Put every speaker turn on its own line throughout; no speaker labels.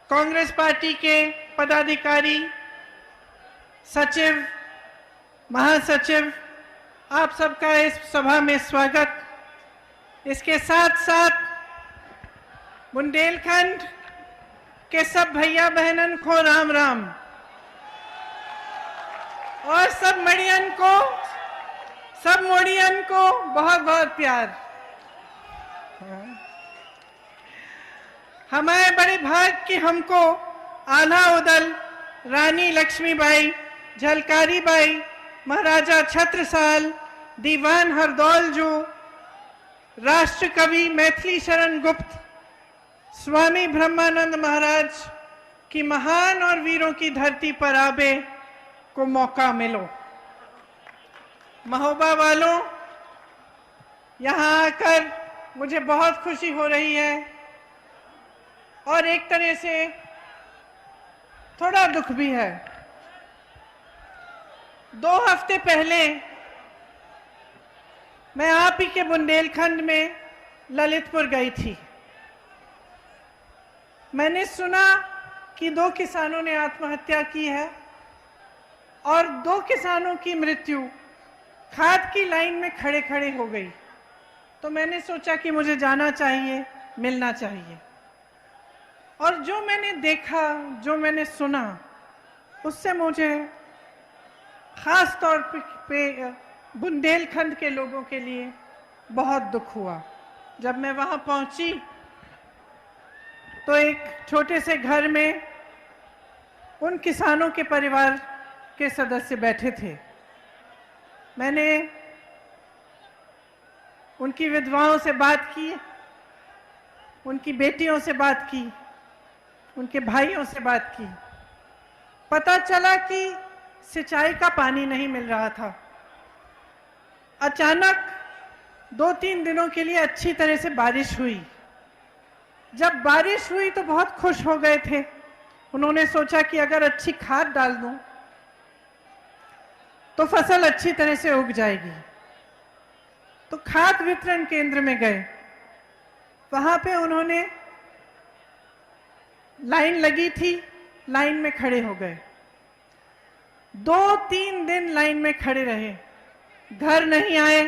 Congress party के पदाधिकारी, सचिव, महासचिव, आप सबका इस सभा में स्वागत। इसके साथ साथ बुंदेलखंड के सब भैया बहनन को राम राम और सब मड़ियन को, सब मोड़ियन को बहुत बहुत प्यार। हमारे बड़े भाग कि हमको आल्हा उदल रानी लक्ष्मीबाई, झलकारी बाई, महाराजा छत्रसाल, दीवान हरदौल जो, राष्ट्र कवि मैथिली शरण गुप्त, स्वामी ब्रह्मानंद महाराज की महान और वीरों की धरती पर आबे को मौका मिलो। महोबा वालों, यहाँ आकर मुझे बहुत खुशी हो रही है और एक तरह से थोड़ा दुख भी है। 2 हफ्ते पहले मैं आप ही के बुंदेलखंड में ललितपुर गई थी। मैंने सुना कि 2 किसानों ने आत्महत्या की है और 2 किसानों की मृत्यु खाद की लाइन में खड़े खड़े हो गई। तो मैंने सोचा कि मुझे जाना चाहिए, मिलना चाहिए। और जो मैंने देखा, जो मैंने सुना, उससे मुझे खास तौर पे बुंदेलखंड के लोगों के लिए बहुत दुख हुआ। जब मैं वहां पहुंची तो एक छोटे से घर में उन किसानों के परिवार के सदस्य बैठे थे। मैंने उनकी विधवाओं से बात की, उनकी बेटियों से बात की, उनके भाइयों से बात की। पता चला कि सिंचाई का पानी नहीं मिल रहा था। अचानक 2-3 दिनों के लिए अच्छी तरह से बारिश हुई। जब बारिश हुई तो बहुत खुश हो गए थे। उन्होंने सोचा कि अगर अच्छी खाद डाल दूं तो फसल अच्छी तरह से उग जाएगी। तो खाद वितरण केंद्र में गए। वहां पे उन्होंने, लाइन लगी थी, लाइन में खड़े हो गए। 2-3 दिन लाइन में खड़े रहे। घर नहीं आए,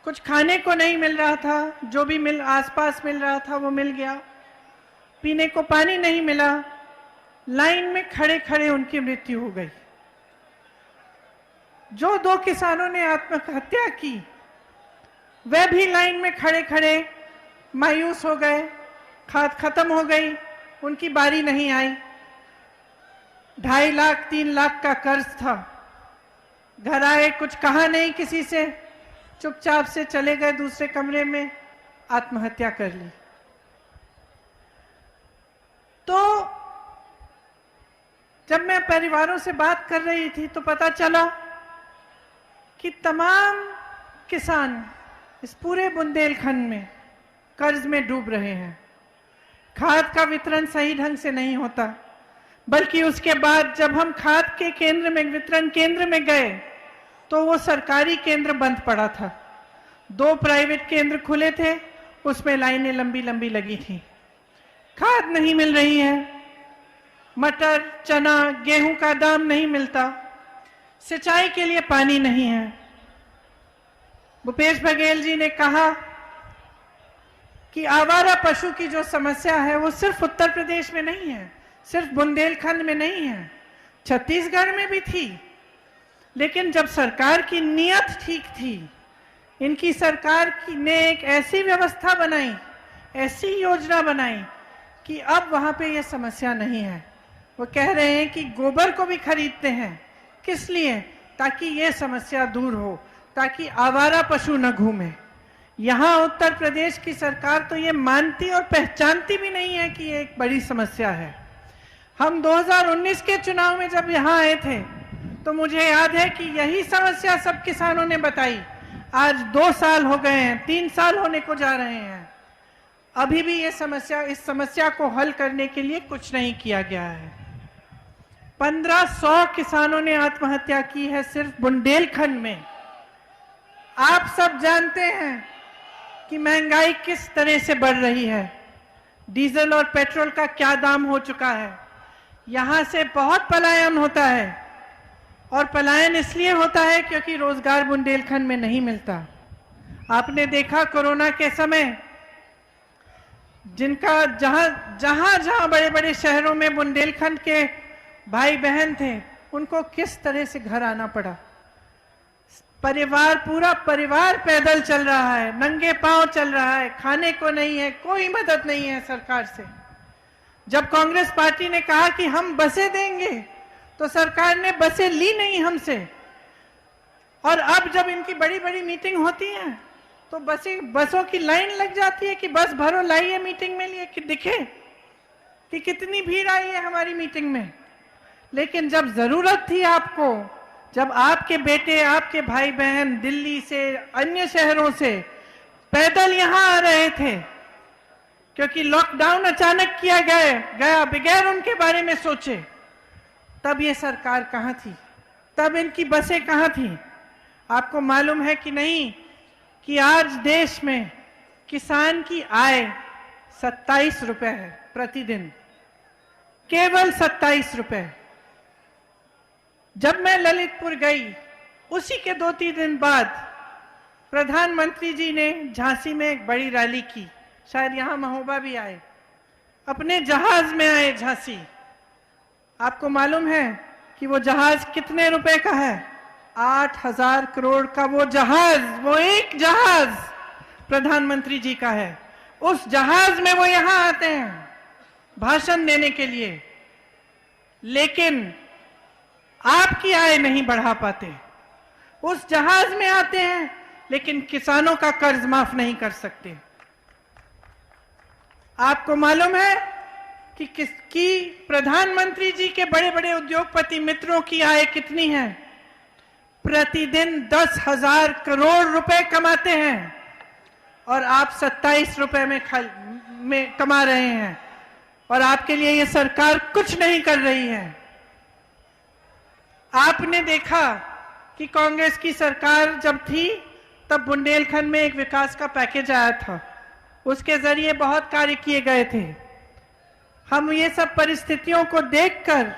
कुछ खाने को नहीं मिल रहा था, जो भी आसपास मिल रहा था वो मिल गया। पीने को पानी नहीं मिला। लाइन में खड़े खड़े उनकी मृत्यु हो गई। जो 2 किसानों ने आत्महत्या की वे भी लाइन में खड़े खड़े मायूस हो गए। खाद खत्म हो गई, उनकी बारी नहीं आई। 2.5 लाख 3 लाख का कर्ज था। घर आए, कुछ कहा नहीं किसी से, चुपचाप से चले गए दूसरे कमरे में, आत्महत्या कर ली। तो जब मैं परिवारों से बात कर रही थी तो पता चला कि तमाम किसान इस पूरे बुंदेलखंड में कर्ज में डूब रहे हैं। खाद का वितरण सही ढंग से नहीं होता, बल्कि उसके बाद जब हम खाद के केंद्र में, वितरण केंद्र में गए तो वो सरकारी केंद्र बंद पड़ा था। 2 प्राइवेट केंद्र खुले थे, उसमें लाइनें लंबी लंबी लगी थी। खाद नहीं मिल रही है, मटर, चना, गेहूं का दाम नहीं मिलता, सिंचाई के लिए पानी नहीं है। भूपेश बघेल जी ने कहा कि आवारा पशु की जो समस्या है वो सिर्फ उत्तर प्रदेश में नहीं है, सिर्फ बुंदेलखंड में नहीं है, छत्तीसगढ़ में भी थी। लेकिन जब सरकार की नीयत ठीक थी, इनकी सरकार ने एक ऐसी व्यवस्था बनाई, ऐसी योजना बनाई कि अब वहां पे ये समस्या नहीं है। वो कह रहे हैं कि गोबर को भी खरीदते हैं। किस लिए? ताकि ये समस्या दूर हो, ताकि आवारा पशु न घूमे। यहाँ उत्तर प्रदेश की सरकार तो ये मानती और पहचानती भी नहीं है कि ये एक बड़ी समस्या है। हम 2019 के चुनाव में जब यहाँ आए थे तो मुझे याद है कि यही समस्या सब किसानों ने बताई। आज 2 साल हो गए हैं, 3 साल होने को जा रहे हैं, अभी भी ये समस्या, इस समस्या को हल करने के लिए कुछ नहीं किया गया है। 1500 किसानों ने आत्महत्या की है सिर्फ बुंदेलखंड में। आप सब जानते हैं कि महंगाई किस तरह से बढ़ रही है। डीजल और पेट्रोल का क्या दाम हो चुका है। यहां से बहुत पलायन होता है, और पलायन इसलिए होता है क्योंकि रोजगार बुंदेलखंड में नहीं मिलता। आपने देखा कोरोना के समय जिनका जहां बड़े बड़े शहरों में बुंदेलखंड के भाई बहन थे, उनको किस तरह से घर आना पड़ा। पूरा परिवार पैदल चल रहा है, नंगे पांव चल रहा है, खाने को नहीं है, कोई मदद नहीं है सरकार से। जब कांग्रेस पार्टी ने कहा कि हम बसें देंगे, तो सरकार ने बसें ली नहीं हमसे। और अब जब इनकी बड़ी बड़ी मीटिंग होती है तो बसों की लाइन लग जाती है कि बस भरो, लाइए मीटिंग में लिए कि दिखे कि कितनी भीड़ आई है हमारी मीटिंग में। लेकिन जब जरूरत थी आपको, जब आपके बेटे, आपके भाई बहन दिल्ली से, अन्य शहरों से पैदल यहां आ रहे थे, क्योंकि लॉकडाउन अचानक किया गया बगैर उनके बारे में सोचे, तब ये सरकार कहां थी, तब इनकी बसें कहां थी। आपको मालूम है कि नहीं कि आज देश में किसान की आय 27 रुपए है प्रतिदिन, केवल 27 रुपए। जब मैं ललितपुर गई, उसी के 2-3 दिन बाद प्रधानमंत्री जी ने झांसी में एक बड़ी रैली की, शायद यहां महोबा भी आए, अपने जहाज में आए झांसी। आपको मालूम है कि वो जहाज कितने रुपए का है? 8,000 करोड़ का वो जहाज, वो एक जहाज प्रधानमंत्री जी का है। उस जहाज में वो यहां आते हैं भाषण देने के लिए, लेकिन आपकी आय नहीं बढ़ा पाते। उस जहाज में आते हैं लेकिन किसानों का कर्ज माफ नहीं कर सकते। आपको मालूम है कि प्रधानमंत्री जी के बड़े बड़े उद्योगपति मित्रों की आय कितनी है? प्रतिदिन 10,000 करोड़ रुपए कमाते हैं, और आप 27 रुपए में कमा रहे हैं, और आपके लिए ये सरकार कुछ नहीं कर रही है। आपने देखा कि कांग्रेस की सरकार जब थी, तब बुंदेलखंड में एक विकास का पैकेज आया था, उसके जरिए बहुत कार्य किए गए थे। हम ये सब परिस्थितियों को देखकर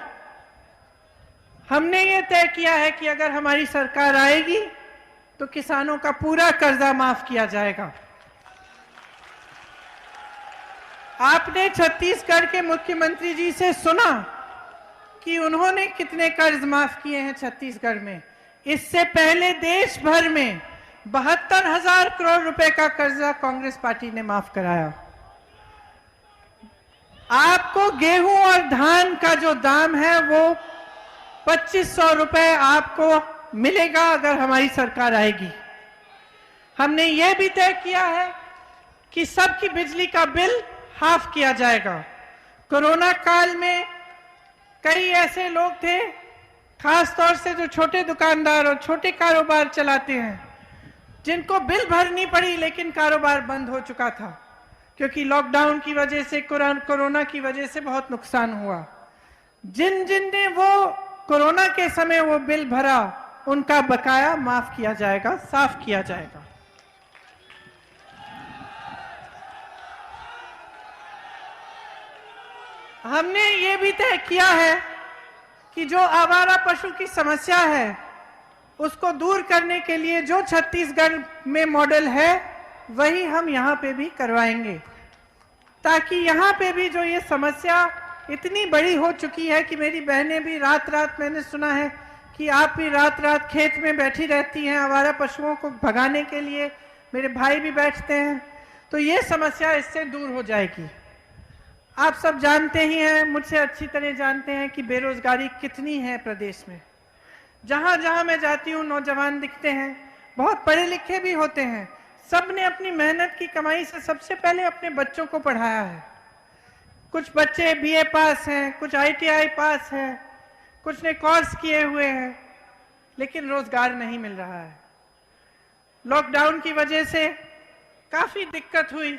हमने ये तय किया है कि अगर हमारी सरकार आएगी तो किसानों का पूरा कर्जा माफ किया जाएगा। आपने छत्तीसगढ़ के मुख्यमंत्री जी से सुना कि उन्होंने कितने कर्ज माफ किए हैं छत्तीसगढ़ में। इससे पहले देश भर में 72,000 करोड़ रुपए का कर्जा कांग्रेस पार्टी ने माफ कराया। आपको गेहूं और धान का जो दाम है वो 2,500 रुपए आपको मिलेगा अगर हमारी सरकार आएगी। हमने ये भी तय किया है कि सबकी बिजली का बिल हाफ किया जाएगा। कोरोना काल में कई ऐसे लोग थे, खास तौर से जो छोटे दुकानदार और छोटे कारोबार चलाते हैं, जिनको बिल भरनी पड़ी लेकिन कारोबार बंद हो चुका था, क्योंकि लॉकडाउन की वजह से, कोरोना की वजह से बहुत नुकसान हुआ। जिन ने वो कोरोना के समय वो बिल भरा, उनका बकाया माफ किया जाएगा, साफ किया जाएगा। हमने ये भी तय किया है कि जो आवारा पशु की समस्या है उसको दूर करने के लिए जो छत्तीसगढ़ में मॉडल है वही हम यहाँ पे भी करवाएंगे, ताकि यहाँ पे भी जो ये समस्या इतनी बड़ी हो चुकी है कि मेरी बहनें भी रात रात, मैंने सुना है कि आप भी रात रात खेत में बैठी रहती हैं आवारा पशुओं को भगाने के लिए, मेरे भाई भी बैठते हैं, तो ये समस्या इससे दूर हो जाएगी। आप सब जानते ही हैं, मुझसे अच्छी तरह जानते हैं कि बेरोजगारी कितनी है प्रदेश में। जहां जहां मैं जाती हूं नौजवान दिखते हैं, बहुत पढ़े लिखे भी होते हैं, सब ने अपनी मेहनत की कमाई से सबसे पहले अपने बच्चों को पढ़ाया है। कुछ बच्चे बीए पास हैं, कुछ आईटीआई पास हैं, कुछ ने कोर्स किए हुए हैं, लेकिन रोजगार नहीं मिल रहा है। लॉकडाउन की वजह से काफी दिक्कत हुई,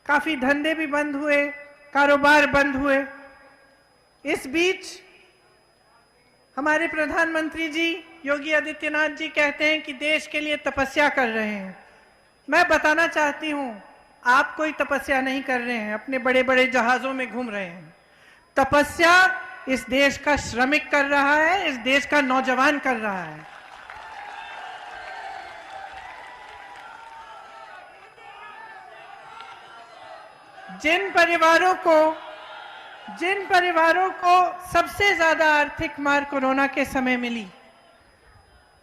काफी धंधे भी बंद हुए, कारोबार बंद हुए। इस बीच हमारे प्रधानमंत्री जी योगी आदित्यनाथ जी कहते हैं कि देश के लिए तपस्या कर रहे हैं। मैं बताना चाहती हूं, आप कोई तपस्या नहीं कर रहे हैं, अपने बड़े बड़े जहाजों में घूम रहे हैं। तपस्या इस देश का श्रमिक कर रहा है, इस देश का नौजवान कर रहा है। जिन परिवारों को सबसे ज्यादा आर्थिक मार कोरोना के समय मिली,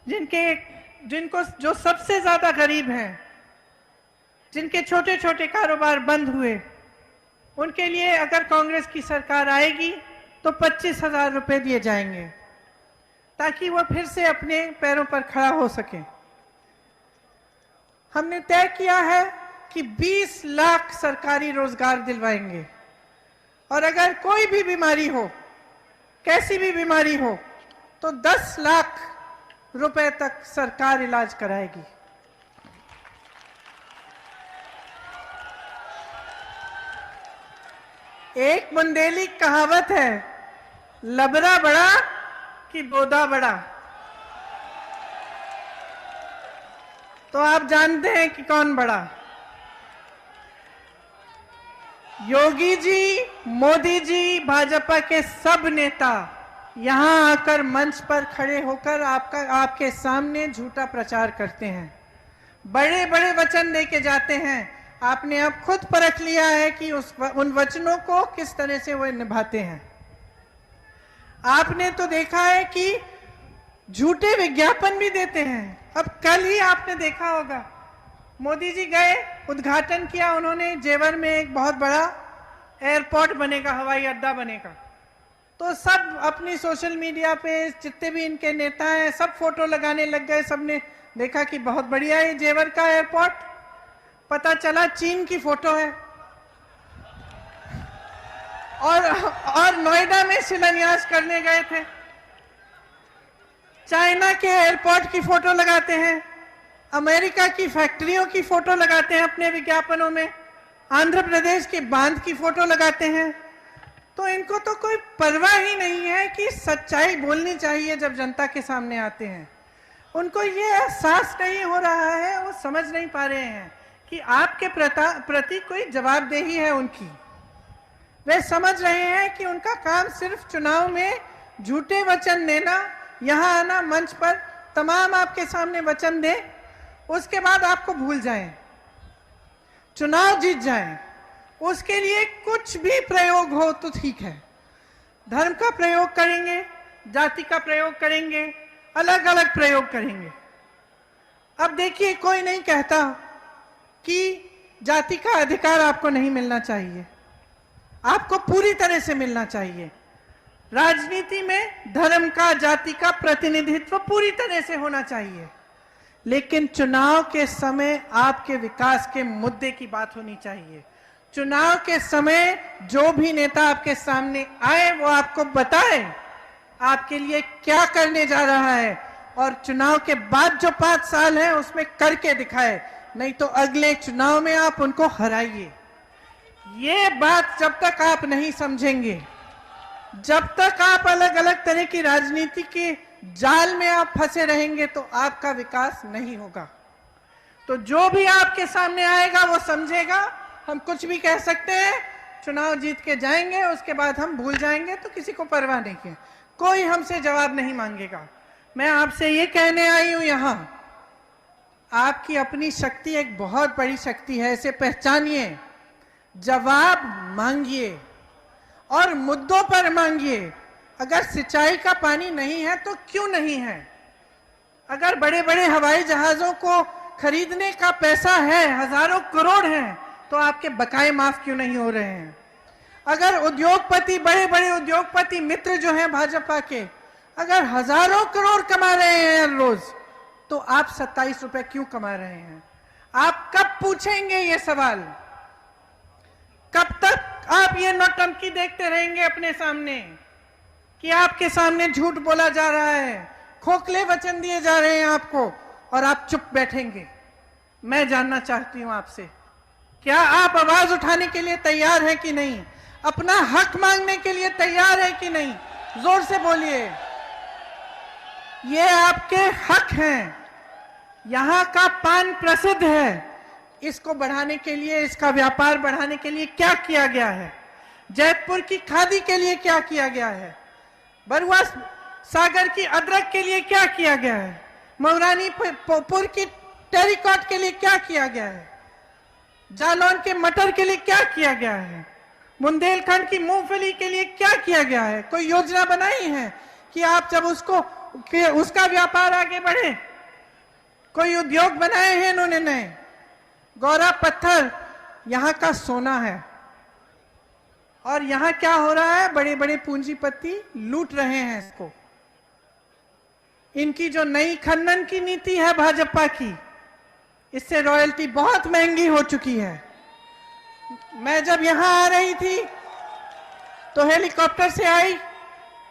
जिनको जो सबसे ज्यादा गरीब हैं, जिनके छोटे छोटे कारोबार बंद हुए, उनके लिए अगर कांग्रेस की सरकार आएगी तो 25,000 रुपए दिए जाएंगे ताकि वो फिर से अपने पैरों पर खड़ा हो सके। हमने तय किया है कि 20 लाख सरकारी रोजगार दिलवाएंगे और अगर कोई भी बीमारी हो, कैसी भी बीमारी हो, तो 10 लाख रुपए तक सरकार इलाज कराएगी। एक बुंदेली कहावत है, लबरा बड़ा कि बोदा बड़ा। तो आप जानते हैं कि कौन बड़ा। योगी जी, मोदी जी, भाजपा के सब नेता यहां आकर मंच पर खड़े होकर आपके सामने झूठा प्रचार करते हैं, बड़े बड़े वचन देके जाते हैं। आपने अब खुद परख लिया है कि उन वचनों को किस तरह से वो निभाते हैं। आपने तो देखा है कि झूठे विज्ञापन भी देते हैं। अब कल ही आपने देखा होगा, मोदी जी गए, उद्घाटन किया उन्होंने, जेवर में एक बहुत बड़ा एयरपोर्ट बनेगा, हवाई अड्डा बनेगा। तो सब अपनी सोशल मीडिया पे जितने भी इनके नेता हैं सब फोटो लगाने लग गए। सबने देखा कि बहुत बढ़िया है जेवर का एयरपोर्ट। पता चला चीन की फोटो है और नोएडा में शिलान्यास करने गए थे। चाइना के एयरपोर्ट की फोटो लगाते हैं, अमेरिका की फैक्ट्रियों की फोटो लगाते हैं अपने विज्ञापनों में, आंध्र प्रदेश के बांध की फोटो लगाते हैं। तो इनको तो कोई परवाह ही नहीं है कि सच्चाई बोलनी चाहिए जब जनता के सामने आते हैं। उनको ये एहसास नहीं हो रहा है, वो समझ नहीं पा रहे हैं कि आपके प्रति कोई जवाबदेही है उनकी। वे समझ रहे हैं कि उनका काम सिर्फ चुनाव में झूठे वचन देना, यहां आना, मंच पर तमाम आपके सामने वचन दे, उसके बाद आपको भूल जाएं, चुनाव जीत जाएं। उसके लिए कुछ भी प्रयोग हो तो ठीक है, धर्म का प्रयोग करेंगे, जाति का प्रयोग करेंगे, अलग अलग प्रयोग करेंगे। अब देखिए, कोई नहीं कहता कि जाति का अधिकार आपको नहीं मिलना चाहिए, आपको पूरी तरह से मिलना चाहिए। राजनीति में धर्म का, जाति का प्रतिनिधित्व पूरी तरह से होना चाहिए, लेकिन चुनाव के समय आपके विकास के मुद्दे की बात होनी चाहिए। चुनाव के समय जो भी नेता आपके सामने आए वो आपको बताए आपके लिए क्या करने जा रहा है, और चुनाव के बाद जो 5 साल है उसमें करके दिखाए, नहीं तो अगले चुनाव में आप उनको हराइए। ये बात जब तक आप नहीं समझेंगे, जब तक आप अलग अलग तरह की राजनीति के जाल में आप फंसे रहेंगे, तो आपका विकास नहीं होगा। तो जो भी आपके सामने आएगा वो समझेगा हम कुछ भी कह सकते हैं, चुनाव जीत के जाएंगे, उसके बाद हम भूल जाएंगे, तो किसी को परवाह नहीं है, कोई हमसे जवाब नहीं मांगेगा। मैं आपसे ये कहने आई हूं, यहां आपकी अपनी शक्ति एक बहुत बड़ी शक्ति है, इसे पहचानिए, जवाब मांगिए और मुद्दों पर मांगिए। अगर सिंचाई का पानी नहीं है तो क्यों नहीं है? अगर बड़े बड़े हवाई जहाजों को खरीदने का पैसा है, हजारों करोड़ हैं, तो आपके बकाए माफ क्यों नहीं हो रहे हैं? अगर उद्योगपति, बड़े बड़े उद्योगपति मित्र जो हैं भाजपा के, अगर हजारों करोड़ कमा रहे हैं हर रोज, तो आप 27 रुपए क्यों कमा रहे हैं? आप कब पूछेंगे ये सवाल? कब तक आप ये नौटंकी देखते रहेंगे अपने सामने कि आपके सामने झूठ बोला जा रहा है, खोखले वचन दिए जा रहे हैं आपको, और आप चुप बैठेंगे? मैं जानना चाहती हूं आपसे, क्या आप आवाज उठाने के लिए तैयार हैं कि नहीं? अपना हक मांगने के लिए तैयार है कि नहीं? जोर से बोलिए, ये आपके हक हैं। यहां का पान प्रसिद्ध है, इसको बढ़ाने के लिए, इसका व्यापार बढ़ाने के लिए क्या किया गया है, जैतपुर की खादी के लिए क्या किया गया है, बरुआ सागर की अदरक के लिए क्या किया गया है, मऊरानीपुर की टेरिकॉट के लिए क्या किया गया है, जालौन के मटर के लिए क्या किया गया है, बुंदेलखंड की मूंगफली के लिए क्या किया गया है। कोई योजना बनाई है कि आप जब उसका व्यापार आगे बढ़े? कोई उद्योग बनाए हैं इन्होंने नए? गौरा पत्थर यहाँ का सोना है, और यहाँ क्या हो रहा है, बड़े बड़े पूंजीपति लूट रहे हैं इसको। इनकी जो नई खनन की नीति है भाजपा की, इससे रॉयल्टी बहुत महंगी हो चुकी है। मैं जब यहां आ रही थी तो हेलीकॉप्टर से आई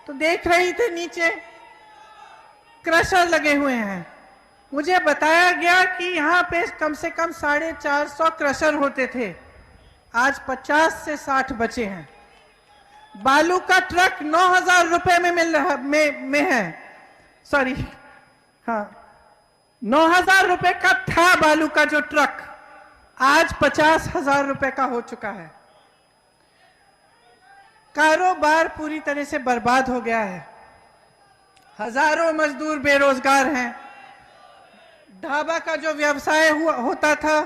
तो देख रही थी नीचे क्रशर लगे हुए हैं। मुझे बताया गया कि यहाँ पे कम से कम 450 क्रशर होते थे, आज 50 से 60 बचे हैं। बालू का ट्रक 9,000 रुपए में मिल रहा में है, सॉरी, हाँ 9,000 रुपए का था बालू का जो ट्रक, आज 50,000 रुपए का हो चुका है। कारोबार पूरी तरह से बर्बाद हो गया है, हजारों मजदूर बेरोजगार हैं। ढाबा का जो व्यवसाय होता था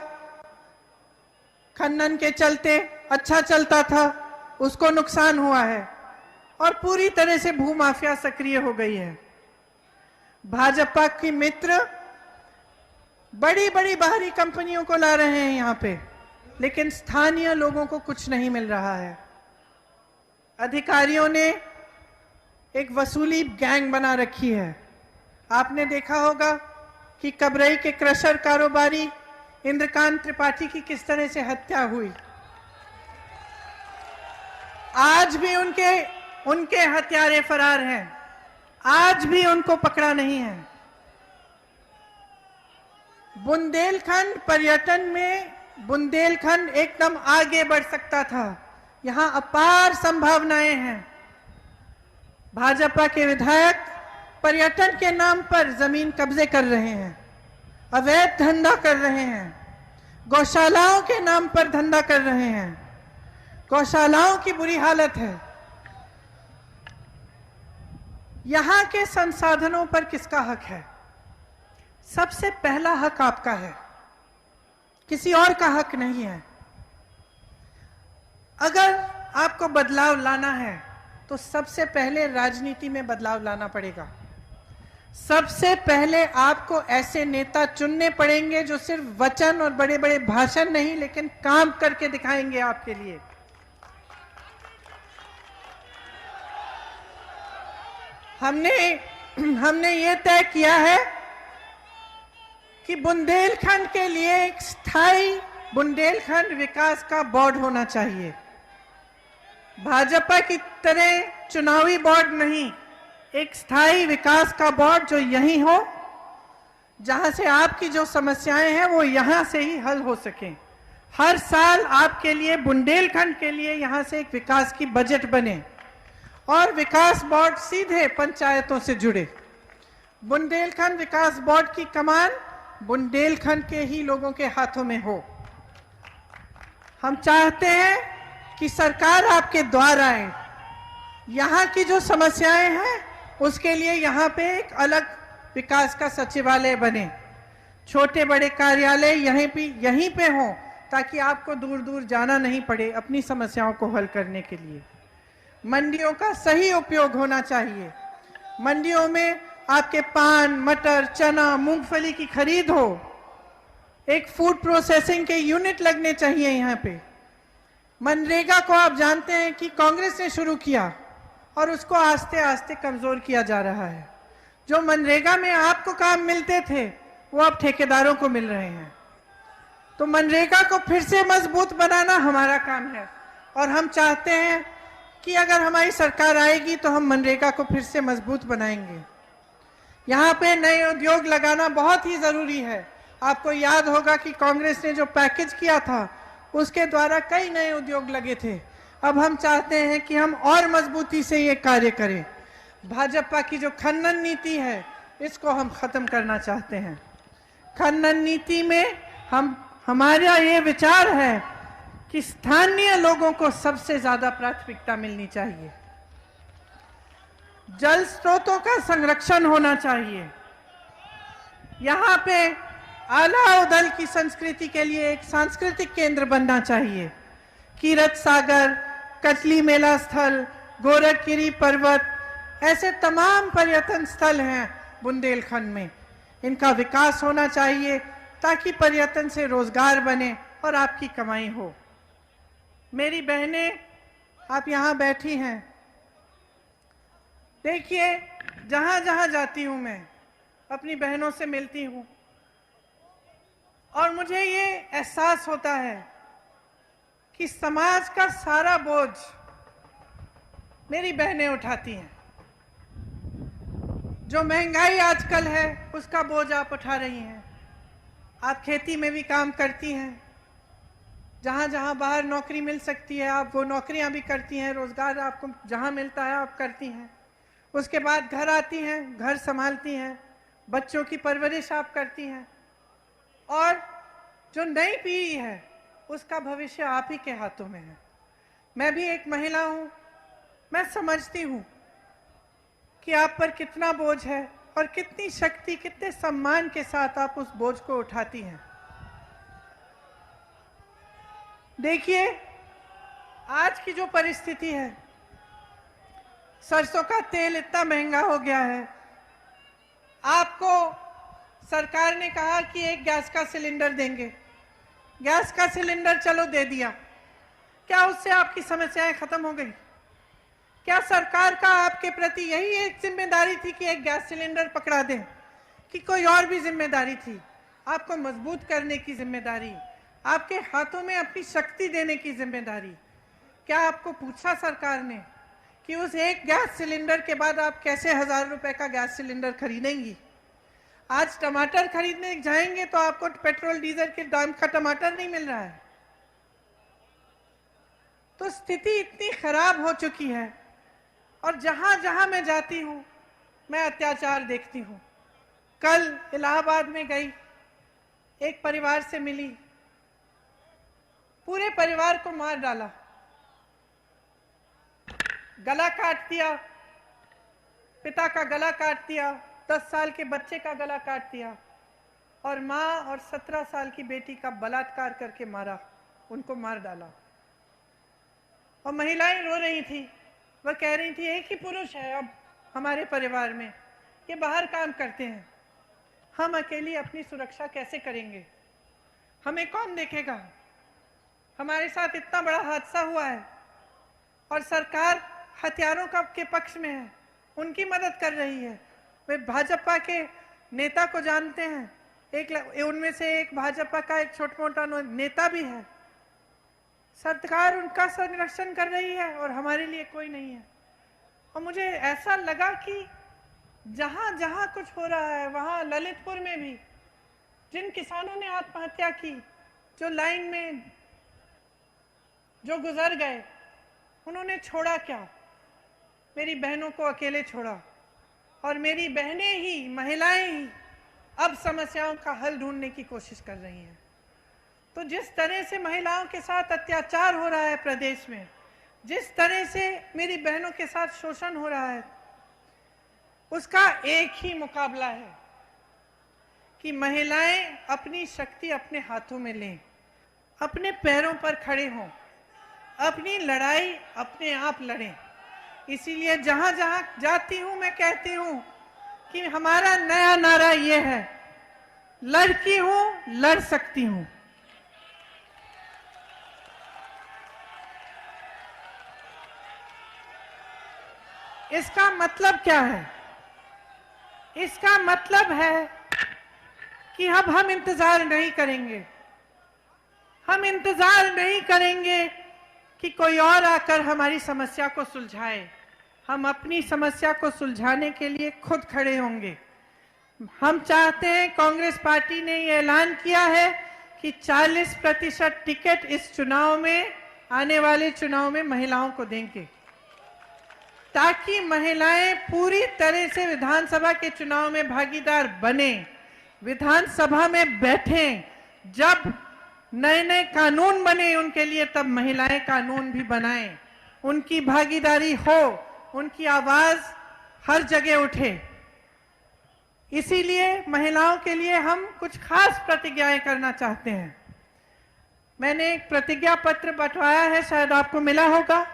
खनन के चलते अच्छा चलता था, उसको नुकसान हुआ है, और पूरी तरह से भूमाफिया सक्रिय हो गई है। भाजपा की मित्र बड़ी बड़ी बाहरी कंपनियों को ला रहे हैं यहाँ पे, लेकिन स्थानीय लोगों को कुछ नहीं मिल रहा है। अधिकारियों ने एक वसूली गैंग बना रखी है। आपने देखा होगा कि कबरई के क्रशर कारोबारी इंद्रकांत त्रिपाठी की किस तरह से हत्या हुई। आज भी उनके हत्यारे फरार हैं, आज भी उनको पकड़ा नहीं है। बुंदेलखंड पर्यटन में बुंदेलखंड एकदम आगे बढ़ सकता था, यहां अपार संभावनाएं हैं। भाजपा के विधायक पर्यटन के नाम पर जमीन कब्जे कर रहे हैं, अवैध धंधा कर रहे हैं, गौशालाओं के नाम पर धंधा कर रहे हैं। गौशालाओं की बुरी हालत है। यहां के संसाधनों पर किसका हक है? सबसे पहला हक आपका है, किसी और का हक नहीं है। अगर आपको बदलाव लाना है तो सबसे पहले राजनीति में बदलाव लाना पड़ेगा। सबसे पहले आपको ऐसे नेता चुनने पड़ेंगे जो सिर्फ वचन और बड़े बड़े भाषण नहीं, लेकिन काम करके दिखाएंगे आपके लिए। हमने ये तय किया है कि बुंदेलखंड के लिए एक स्थायी बुंदेलखंड विकास का बोर्ड होना चाहिए। भाजपा की तरह चुनावी बोर्ड नहीं, एक स्थायी विकास का बोर्ड जो यही हो, जहां से आपकी जो समस्याएं हैं वो यहां से ही हल हो सके। हर साल आपके लिए बुंदेलखंड के लिए यहां से एक विकास की बजट बने और विकास बोर्ड सीधे पंचायतों से जुड़े। बुंदेलखंड विकास बोर्ड की कमान बुंदेलखंड के ही लोगों के हाथों में हो। हम चाहते हैं कि सरकार आपके द्वार आए, यहाँ की जो समस्याएं हैं उसके लिए यहाँ पे एक अलग विकास का सचिवालय बने, छोटे बड़े कार्यालय यहीं पे हों, ताकि आपको दूर दूर जाना नहीं पड़े अपनी समस्याओं को हल करने के लिए। मंडियों का सही उपयोग होना चाहिए। मंडियों में आपके पान, मटर, चना, मूंगफली की खरीद हो। एक फूड प्रोसेसिंग के यूनिट लगने चाहिए यहाँ पे। मनरेगा को आप जानते हैं कि कांग्रेस ने शुरू किया और उसको आस्ते आस्ते कमजोर किया जा रहा है। जो मनरेगा में आपको काम मिलते थे वो अब ठेकेदारों को मिल रहे हैं। तो मनरेगा को फिर से मजबूत बनाना हमारा काम है, और हम चाहते हैं कि अगर हमारी सरकार आएगी तो हम मनरेगा को फिर से मजबूत बनाएंगे। यहाँ पे नए उद्योग लगाना बहुत ही जरूरी है। आपको याद होगा कि कांग्रेस ने जो पैकेज किया था उसके द्वारा कई नए उद्योग लगे थे। अब हम चाहते हैं कि हम और मजबूती से ये कार्य करें। भाजपा की जो खनन नीति है इसको हम खत्म करना चाहते हैं। खनन नीति में हम हमारा ये विचार है कि स्थानीय लोगों को सबसे ज्यादा प्राथमिकता मिलनी चाहिए। जल स्रोतों का संरक्षण होना चाहिए। यहाँ पे आला उदल की संस्कृति के लिए एक सांस्कृतिक केंद्र बनना चाहिए। कीरत सागर, कटली मेला स्थल, गोरखगिरी पर्वत, ऐसे तमाम पर्यटन स्थल हैं बुंदेलखंड में। इनका विकास होना चाहिए ताकि पर्यटन से रोजगार बने और आपकी कमाई हो। मेरी बहनें, आप यहाँ बैठी हैं, देखिए जहां जहां जाती हूं मैं अपनी बहनों से मिलती हूं और मुझे ये एहसास होता है कि समाज का सारा बोझ मेरी बहनें उठाती हैं। जो महंगाई आजकल है उसका बोझ आप उठा रही हैं। आप खेती में भी काम करती हैं, जहां जहां बाहर नौकरी मिल सकती है आप वो नौकरियां भी करती हैं, रोजगार आपको जहां मिलता है आप करती हैं। उसके बाद घर आती हैं, घर संभालती हैं, बच्चों की परवरिश आप करती हैं और जो नई पीढ़ी है उसका भविष्य आप ही के हाथों में है। मैं भी एक महिला हूं, मैं समझती हूं कि आप पर कितना बोझ है और कितनी शक्ति, कितने सम्मान के साथ आप उस बोझ को उठाती हैं। देखिए आज की जो परिस्थिति है, सरसों का तेल इतना महंगा हो गया है। आपको सरकार ने कहा कि एक गैस का सिलेंडर देंगे, गैस का सिलेंडर चलो दे दिया। क्या उससे आपकी समस्याएं खत्म हो गई? क्या सरकार का आपके प्रति यही एक जिम्मेदारी थी कि एक गैस सिलेंडर पकड़ा दें, कि कोई और भी जिम्मेदारी थी? आपको मजबूत करने की जिम्मेदारी, आपके हाथों में अपनी शक्ति देने की जिम्मेदारी। क्या आपको पूछा सरकार ने कि उस एक गैस सिलेंडर के बाद आप कैसे 1000 रुपए का गैस सिलेंडर खरीदेंगी? आज टमाटर खरीदने जाएंगे तो आपको पेट्रोल डीजल के दाम का टमाटर नहीं मिल रहा है। तो स्थिति इतनी खराब हो चुकी है और जहां जहां मैं जाती हूं मैं अत्याचार देखती हूं। कल इलाहाबाद में गई, एक परिवार से मिली, पूरे परिवार को मार डाला, गला काट दिया, पिता का गला काट दिया, 10 साल के बच्चे का गला काट दिया और माँ और 17 साल की बेटी का बलात्कार करके मारा, उनको मार डाला। और महिलाएं रो रही थी, वह कह रही थी एक ही पुरुष है अब हमारे परिवार में, ये बाहर काम करते हैं, हम अकेली अपनी सुरक्षा कैसे करेंगे? हमें कौन देखेगा? हमारे साथ इतना बड़ा हादसा हुआ है और सरकार हथियारों का के पक्ष में है, उनकी मदद कर रही है। वे भाजपा के नेता को जानते हैं, उनमें से एक भाजपा का एक छोटा मोटा नेता भी है। सरकार उनका संरक्षण कर रही है और हमारे लिए कोई नहीं है। और मुझे ऐसा लगा कि जहां जहां कुछ हो रहा है वहां ललितपुर में भी जिन किसानों ने आत्महत्या की, जो लाइन में जो गुजर गए, उन्होंने छोड़ा क्या? मेरी बहनों को अकेले छोड़ा और मेरी बहनें ही, महिलाएं ही अब समस्याओं का हल ढूंढने की कोशिश कर रही हैं। तो जिस तरह से महिलाओं के साथ अत्याचार हो रहा है प्रदेश में, जिस तरह से मेरी बहनों के साथ शोषण हो रहा है, उसका एक ही मुकाबला है कि महिलाएं अपनी शक्ति अपने हाथों में लें, अपने पैरों पर खड़े हों, अपनी लड़ाई अपने आप लड़ें। इसीलिए जहां जहां जाती हूं मैं कहती हूं कि हमारा नया नारा ये है, लड़की हूं, लड़ सकती हूं। इसका मतलब क्या है? इसका मतलब है कि अब हम इंतजार नहीं करेंगे। हम इंतजार नहीं करेंगे कि कोई और आकर हमारी समस्या को सुलझाए। हम अपनी समस्या को सुलझाने के लिए खुद खड़े होंगे। हम चाहते हैं, कांग्रेस पार्टी ने ये ऐलान किया है कि 40% टिकट इस चुनाव में, आने वाले चुनाव में महिलाओं को देंगे, ताकि महिलाएं पूरी तरह से विधानसभा के चुनाव में भागीदार बने, विधानसभा में बैठें। जब नए नए कानून बने उनके लिए, तब महिलाएं कानून भी बनाएं, उनकी भागीदारी हो, उनकी आवाज हर जगह उठे। इसीलिए महिलाओं के लिए हम कुछ खास प्रतिज्ञाएं करना चाहते हैं। मैंने एक प्रतिज्ञा पत्र बंटवाया है, शायद आपको मिला होगा।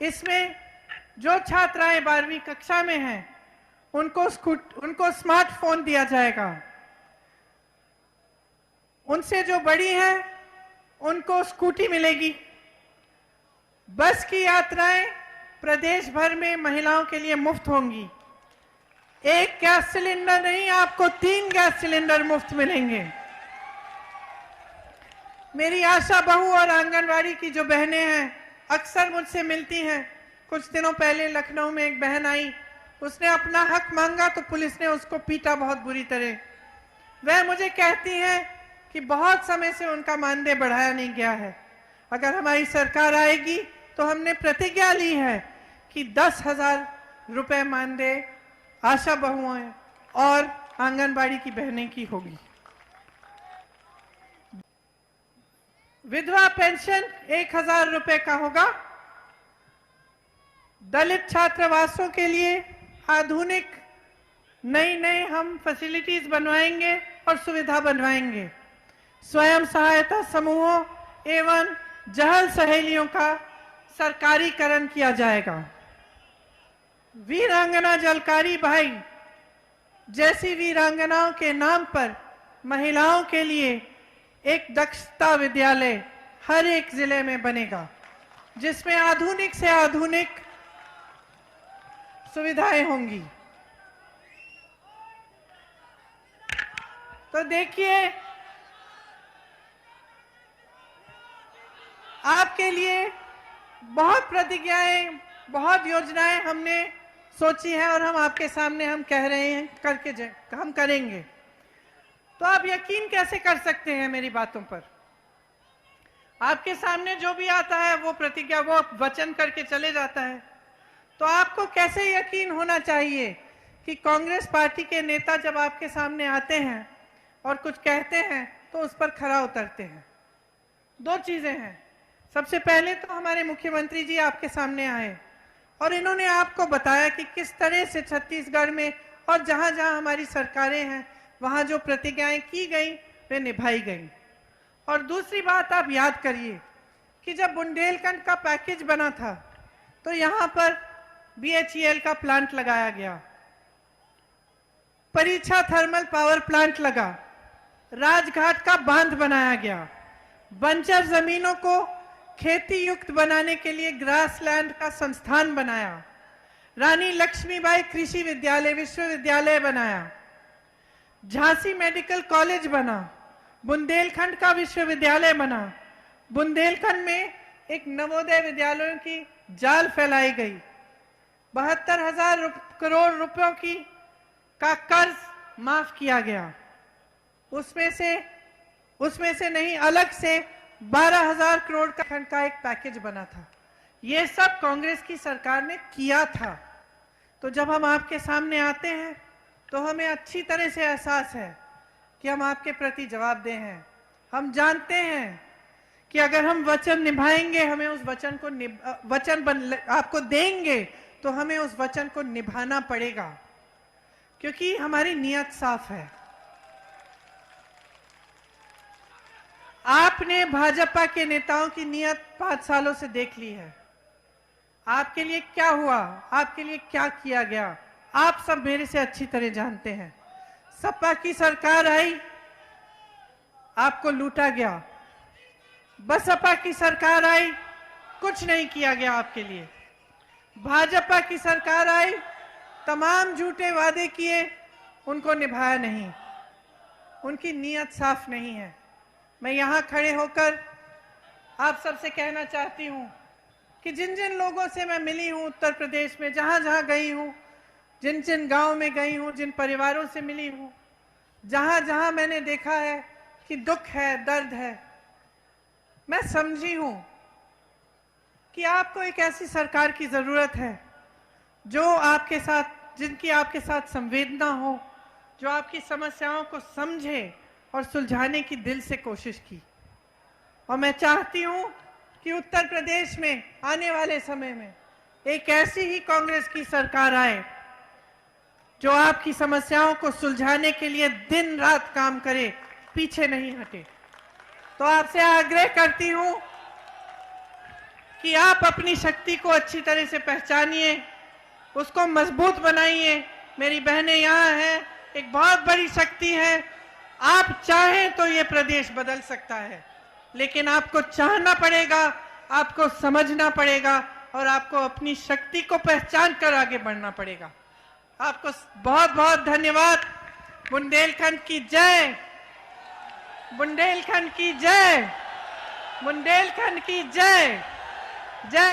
इसमें जो छात्राएं 12वीं कक्षा में हैं उनको स्मार्टफोन दिया जाएगा। उनसे जो बड़ी हैं उनको स्कूटी मिलेगी। बस की यात्राएं प्रदेश भर में महिलाओं के लिए मुफ्त होंगी। एक गैस सिलेंडर नहीं, आपको 3 गैस सिलेंडर मुफ्त मिलेंगे। मेरी आशा बहू और आंगनवाड़ी की जो बहनें हैं अक्सर मुझसे मिलती हैं। कुछ दिनों पहले लखनऊ में एक बहन आई, उसने अपना हक मांगा तो पुलिस ने उसको पीटा बहुत बुरी तरह। वह मुझे कहती हैं कि बहुत समय से उनका मानदेय बढ़ाया नहीं गया है। अगर हमारी सरकार आएगी तो हमने प्रतिज्ञा ली है कि 10,000 रुपए मानदेय आशा बहुओं और आंगनबाड़ी की बहनें की होगी। विधवा पेंशन 1,000 रुपए का होगा। दलित छात्रावासों के लिए आधुनिक नई हम फैसिलिटीज बनवाएंगे और सुविधा बनवाएंगे। स्वयं सहायता समूहों एवं जहल सहेलियों का सरकारीकरण किया जाएगा। वीरांगना जलकारी भाई जैसी वीरांगनाओं के नाम पर महिलाओं के लिए एक दक्षता विद्यालय हर एक जिले में बनेगा, जिसमें आधुनिक से आधुनिक सुविधाएं होंगी। तो देखिए, आपके लिए बहुत प्रतिज्ञाएं, बहुत योजनाएं हमने सोची है और हम आपके सामने हम कह रहे हैं हम करेंगे। तो आप यकीन कैसे कर सकते हैं मेरी बातों पर? आपके सामने जो भी आता है वो प्रतिज्ञा, वो वचन करके चले जाता है। तो आपको कैसे यकीन होना चाहिए कि कांग्रेस पार्टी के नेता जब आपके सामने आते हैं और कुछ कहते हैं तो उस पर खरा उतरते हैं। 2 चीजें हैं। सबसे पहले तो हमारे मुख्यमंत्री जी आपके सामने आए और इन्होंने आपको बताया कि किस तरह से छत्तीसगढ़ में और जहां जहां हमारी सरकारें हैं वहां जो प्रतिज्ञाएं की गई वे निभाई गई। और दूसरी बात आप याद करिए कि जब बुंदेलखंड का पैकेज बना था तो यहां पर BHEL का प्लांट लगाया गया, परीक्षा थर्मल पावर प्लांट लगा, राजघाट का बांध बनाया गया, बंजर जमीनों को खेती युक्त बनाने के लिए ग्रासलैंड का संस्थान बनाया, रानी लक्ष्मीबाई कृषि विश्वविद्यालय बनाया, झांसी मेडिकल कॉलेज बना, बुंदेलखंड का विश्वविद्यालय बना। बुंदेलखंड में एक नवोदय विद्यालयों की जाल फैलाई गई। 72,000 करोड़ रुपयों का कर्ज माफ किया गया। उसमें से नहीं, अलग से 12,000 करोड़ का एक पैकेज बना था। ये सब कांग्रेस की सरकार ने किया था। तो जब हम आपके सामने आते हैं तो हमें अच्छी तरह से एहसास है कि हम आपके प्रति जवाबदेह हैं। हम जानते हैं कि अगर हम वचन निभाएंगे, हमें उस वचन को आपको देंगे तो हमें उस वचन को निभाना पड़ेगा, क्योंकि हमारी नीयत साफ है। आपने भाजपा के नेताओं की नीयत 5 सालों से देख ली है। आपके लिए क्या हुआ, आपके लिए क्या किया गया, आप सब मेरे से अच्छी तरह जानते हैं। सपा की सरकार आई, आपको लूटा गया। बसपा की सरकार आई, कुछ नहीं किया गया आपके लिए। भाजपा की सरकार आई, तमाम झूठे वादे किए, उनको निभाया नहीं। उनकी नीयत साफ नहीं है। मैं यहां खड़े होकर आप सबसे कहना चाहती हूं कि जिन जिन लोगों से मैं मिली हूं उत्तर प्रदेश में, जहां जहां गई हूं, जिन जिन गांव में गई हूं, जिन परिवारों से मिली हूं, जहां जहां मैंने देखा है कि दुख है, दर्द है, मैं समझी हूं कि आपको एक ऐसी सरकार की जरूरत है जो आपके साथ, जिनकी आपके साथ संवेदना हो, जो आपकी समस्याओं को समझे और सुलझाने की दिल से कोशिश की। और मैं चाहती हूं कि उत्तर प्रदेश में आने वाले समय में एक ऐसी ही कांग्रेस की सरकार आए जो आपकी समस्याओं को सुलझाने के लिए दिन रात काम करे, पीछे नहीं हटे। तो आपसे आग्रह करती हूं कि आप अपनी शक्ति को अच्छी तरह से पहचानिए, उसको मजबूत बनाइए। मेरी बहनें यहाँ हैं, एक बहुत बड़ी शक्ति है। आप चाहें तो ये प्रदेश बदल सकता है, लेकिन आपको चाहना पड़ेगा, आपको समझना पड़ेगा और आपको अपनी शक्ति को पहचान कर आगे बढ़ना पड़ेगा। आपको बहुत बहुत धन्यवाद। बुंदेलखंड की जय, बुंदेलखंड की जय, बुंदेलखंड की जय, जय।